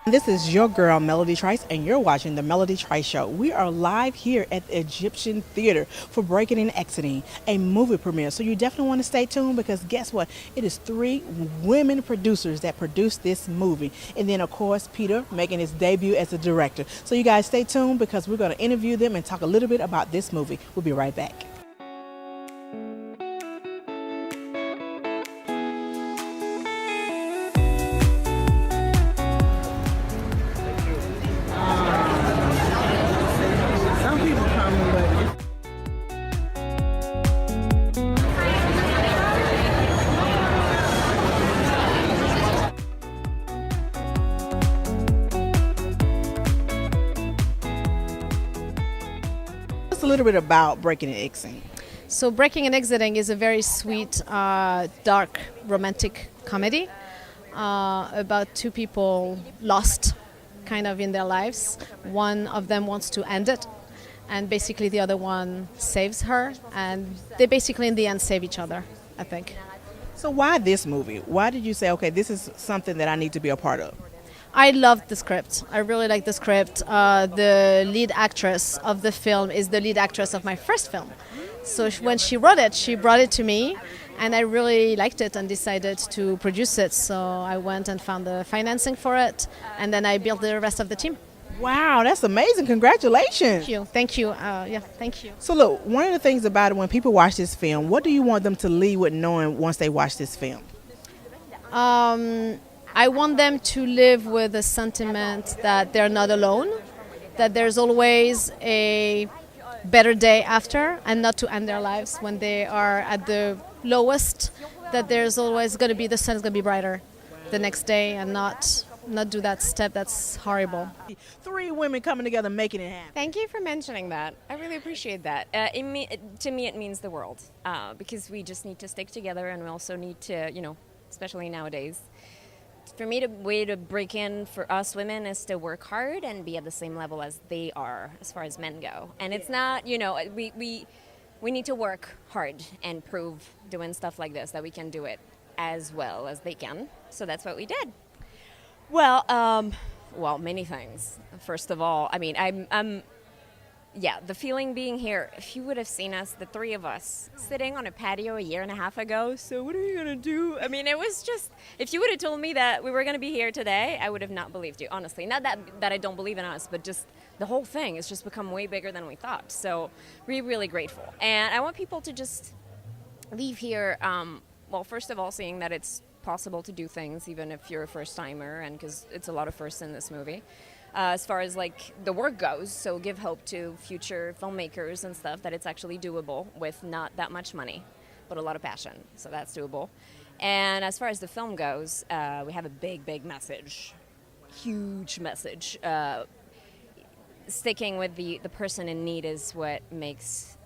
This is your girl, Melody Trice, and you're watching the Melody Trice Show. We are live here at the Egyptian Theater for Breaking and Exiting, a movie premiere. So you definitely want to stay tuned because guess what? It is 3 women producers that produced this movie. And then, of course, Peter making his debut as a director. So you guys stay tuned because we're going to interview them and talk a little bit about this movie. We'll be right back. A little bit about Breaking and Exiting. So Breaking and Exiting is a very sweet, dark, romantic comedy about 2 people lost kind of in their lives. One of them wants to end it, and basically the other one saves her, and they basically in the end save each other, I think. So why this movie? Why did you say, okay, this is something that I need to be a part of? I loved the script. I really liked the script. The lead actress of the film is the lead actress of my first film. So when she wrote it, she brought it to me, and I really liked it and decided to produce it. So I went and found the financing for it, and then I built the rest of the team. Wow, that's amazing. Congratulations. Thank you. Thank you. Thank you. So look, one of the things about it, when people watch this film, what do you want them to leave with knowing once they watch this film? I want them to live with the sentiment that they're not alone, that there's always a better day after, and not to end their lives when they are at the lowest, that there's always going to be, the sun's going to be brighter the next day, and not do that step that's horrible. 3 women coming together making it happen. Thank you for mentioning that. I really appreciate that. To me, it means the world because we just need to stick together, and we also need to, especially nowadays, for me, the way to break in for us women is to work hard and be at the same level as they are as far as men go. And it's not, we need to work hard and prove doing stuff like this that we can do it as well as they can. So that's what we did. Well, many things. First of all, the feeling being here, if you would have seen us, the 3 of us, sitting on a patio a year and a half ago, so what are you going to do? It was just, if you would have told me that we were going to be here today, I would have not believed you, honestly. Not that I don't believe in us, but just the whole thing has just become way bigger than we thought. So we're really grateful. And I want people to just leave here, first of all, seeing that it's possible to do things, even if you're a first-timer, and because it's a lot of firsts in this movie. As far as the work goes, so give hope to future filmmakers and stuff that it's actually doable with not that much money, but a lot of passion. So that's doable. And as far as the film goes, we have a big message, huge message. Sticking with the person in need is what makes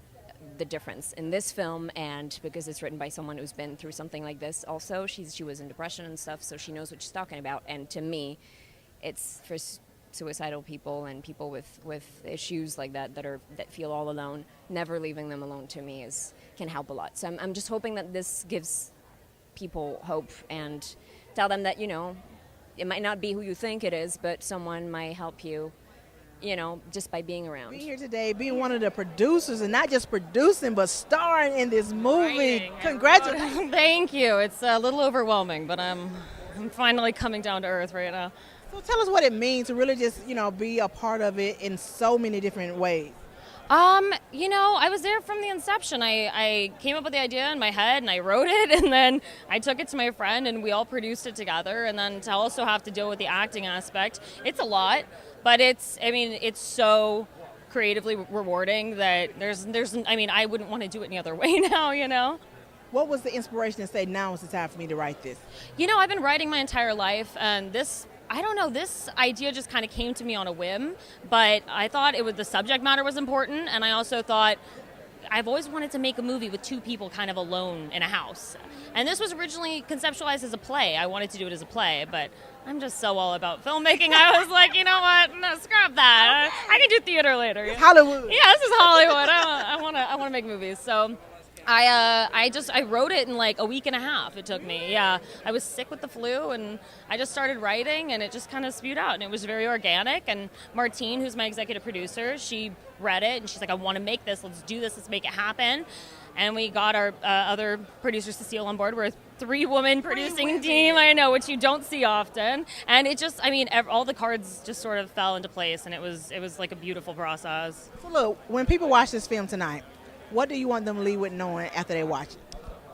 the difference in this film, and because it's written by someone who's been through something like this also. She was in depression and stuff, so she knows what she's talking about. And to me, it's for suicidal people and people with issues like that feel all alone. Never leaving them alone, to me, can help a lot. So I'm just hoping that this gives people hope and tell them that it might not be who you think it is, but someone might help you, just by being around. Being here today, being one of the producers, and not just producing but starring in this movie. Congratulations. Thank you. It's a little overwhelming, but I'm finally coming down to earth right now. So tell us what it means to really just, be a part of it in so many different ways. I was there from the inception. I came up with the idea in my head and I wrote it, and then I took it to my friend and we all produced it together. And then to also have to deal with the acting aspect, it's a lot, but it's so creatively rewarding that I wouldn't want to do it any other way now. What was the inspiration to say, now is the time for me to write this? I've been writing my entire life, and this idea just kind of came to me on a whim, but I thought the subject matter was important, and I also thought I've always wanted to make a movie with 2 people kind of alone in a house. And this was originally conceptualized as a play. I wanted to do it as a play, but I'm just so all about filmmaking. I was like, you know what? No, scrap that. I can do theater later. Hollywood. Yeah, this is Hollywood. I want to make movies. So I wrote it in like a week and a half. It took me. Yeah, I was sick with the flu, and I just started writing, and it just kind of spewed out, and it was very organic. And Martine, who's my executive producer, she read it, and she's like, "I want to make this. Let's do this. Let's make it happen." And we got our other producer, Cecile, on board. We're a 3-woman producing team, I know, which you don't see often. And it just, I mean, all the cards just sort of fell into place, and it was like a beautiful process. So look, when people watch this film tonight, what do you want them to leave with knowing after they watch it?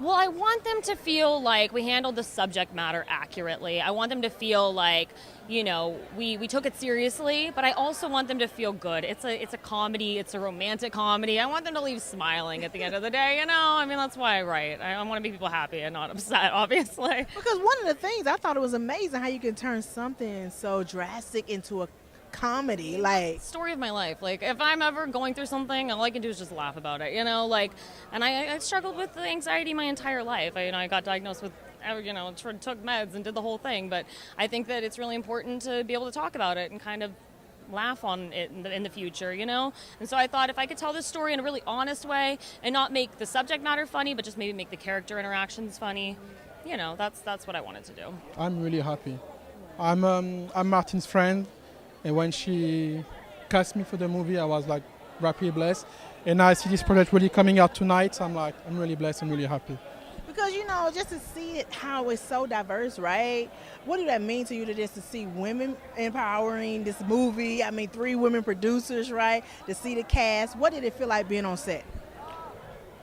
Well, I want them to feel like we handled the subject matter accurately. I want them to feel like, you know, we took it seriously, but I also want them to feel good. It's a comedy. It's a romantic comedy. I want them to leave smiling at the end of the day, you know? I mean, that's why I write. I want to make people happy and not upset, obviously. Because one of the things, I thought it was amazing how you can turn something so drastic into a comedy. Like, story of my life. Like, if I'm ever going through something, all I can do is just laugh about it, you know? Like, and I struggled with anxiety my entire life. I got diagnosed with, you know, took meds and did the whole thing. But I think that it's really important to be able to talk about it and kind of laugh on it in the future, you know? And so I thought if I could tell this story in a really honest way and not make the subject matter funny, but just maybe make the character interactions funny, you know, that's what I wanted to do. I'm really happy. I'm Martin's friend. And when she cast me for the movie, I was like rapidly blessed. And now I see this project really coming out tonight. So I'm really blessed and really happy. because, you know, just to see it, how it's so diverse, right? What did that mean to you to just to see women empowering this movie? I mean, 3 women producers, right? To see the cast. What did it feel like being on set?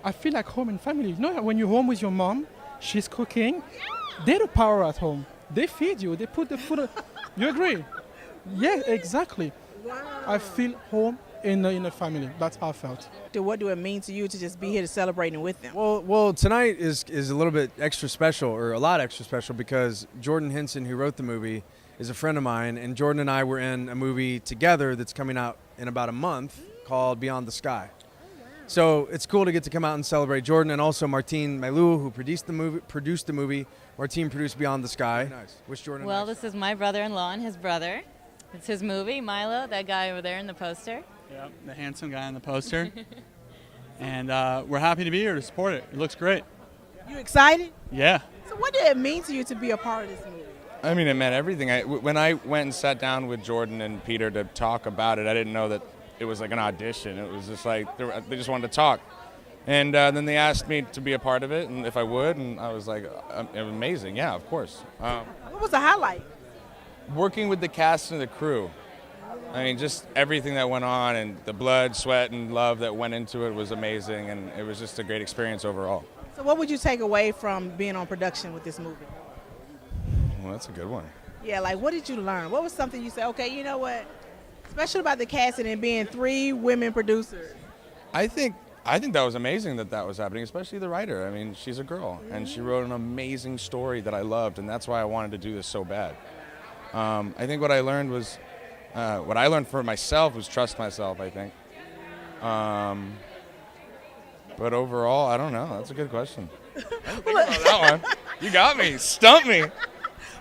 I feel like home and family. You know, when you're home with your mom, she's cooking. They're the power at home. They feed you. They put the food. You agree? Yeah, exactly. Wow. I feel home in a family. That's how I felt. What do it mean to you to just be here to celebrating with them? Well, tonight is a little bit extra special, or a lot extra special, because Jordan Hinson, who wrote the movie, is a friend of mine, and Jordan and I were in a movie together that's coming out in about a month called Beyond the Sky. So it's cool to get to come out and celebrate Jordan, and also Martine Milo, who produced the movie. Martine produced Beyond the Sky. Nice. Which Jordan? Well, this is my brother-in-law and his brother. It's his movie, Milo, that guy over there in the poster. Yeah, the handsome guy on the poster. And we're happy to be here to support it. It looks great. You excited? Yeah. So what did it mean to you to be a part of this movie? I mean, it meant everything. When I went and sat down with Jordan and Peter to talk about it, I didn't know that it was like an audition. It was just like they just wanted to talk. And then they asked me to be a part of it and if I would, and I was like, amazing. Yeah, of course. What was the highlight? Working with the cast and the crew. I mean, just everything that went on, and the blood, sweat, and love that went into it was amazing, and it was just a great experience overall. So what would you take away from being on production with this movie? Well, that's a good one. Yeah, like what did you learn? What was something you said, okay, you know what? Especially about the casting and being 3 women producers. I think that was amazing that was happening, especially the writer. I mean, she's a girl, and she wrote an amazing story that I loved, and that's why I wanted to do this so bad. I think what I learned was, what I learned for myself was trust myself, I think. But overall, I don't know. That's a good question. I didn't think about that one. You got me. Stumped me.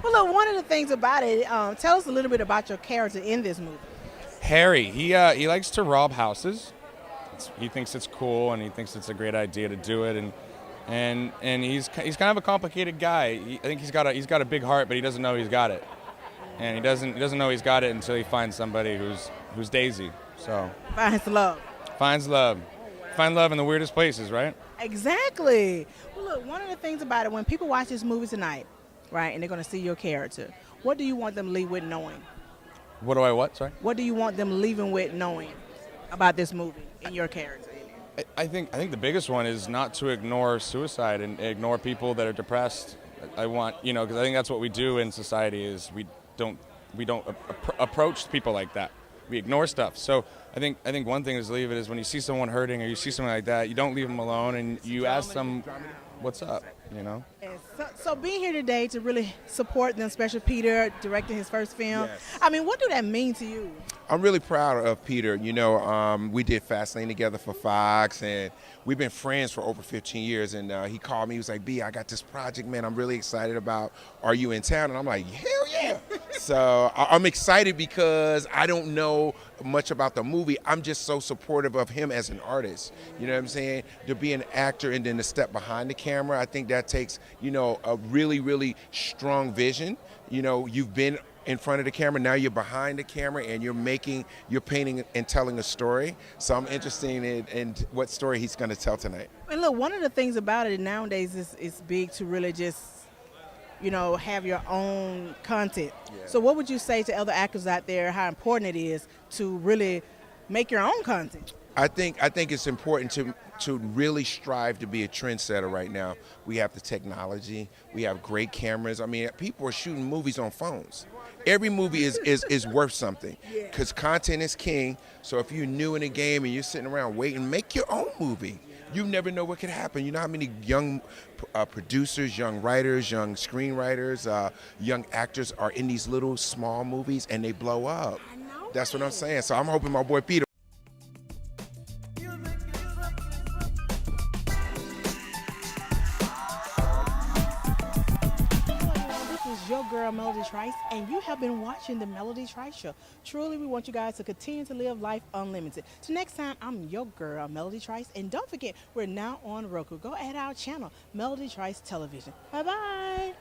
Well, look, one of the things about it, tell us a little bit about your character in this movie. Harry, he likes to rob houses. He thinks it's cool, and he thinks it's a great idea to do it, and he's kind of a complicated guy. I think he's got a big heart, but he doesn't know he's got it, and he doesn't know he's got it until he finds somebody who's Daisy. So Finds love. Finds love. Find love in the weirdest places, right? Exactly. Well, look, one of the things about it, when people watch this movie tonight, right, and they're going to see your character, what do you want them to leave with knowing? What do I what? Sorry. What do you want them leaving with knowing about this movie and your character? I think the biggest one is not to ignore suicide and ignore people that are depressed. I want, because I think that's what we do in society is we don't approach people like that. We ignore stuff. So I think one thing is to leave it is when you see someone hurting or you see something like that, you don't leave them alone and you ask them, what's up, Yes. So being here today to really support them, especially Peter directing his first film, yes. I mean, what do that mean to you? I'm really proud of Peter. We did Fastlane together for Fox, and we've been friends for over 15 years. And he called me. He was like, B, I got this project, man, I'm really excited about. Are you in town? And I'm like, hell yeah. So I'm excited because I don't know much about the movie. I'm just so supportive of him as an artist. You know what I'm saying? To be an actor and then to step behind the camera, I think that takes, a really, really strong vision. You've been in front of the camera, now you're behind the camera and you're painting and telling a story. So I'm interested in what story he's going to tell tonight. And look, one of the things about it nowadays is it's big to really just, have your own content. Yeah. So what would you say to other actors out there how important it is to really make your own content? I think it's important to really strive to be a trendsetter right now. We have the technology, we have great cameras. I mean, people are shooting movies on phones. Every movie is worth something because content is king. So if you're new in the game and you're sitting around waiting, make your own movie. You never know what could happen. You know how many young producers, young writers, young screenwriters, young actors are in these little small movies and they blow up. That's what I'm saying. So I'm hoping my boy Peter. Your girl Melody Trice, and you have been watching the Melody Trice Show. Truly, we want you guys to continue to live life unlimited. So next time, I'm your girl Melody Trice, and don't forget, we're now on Roku. Go add our channel, Melody Trice Television. Bye-bye.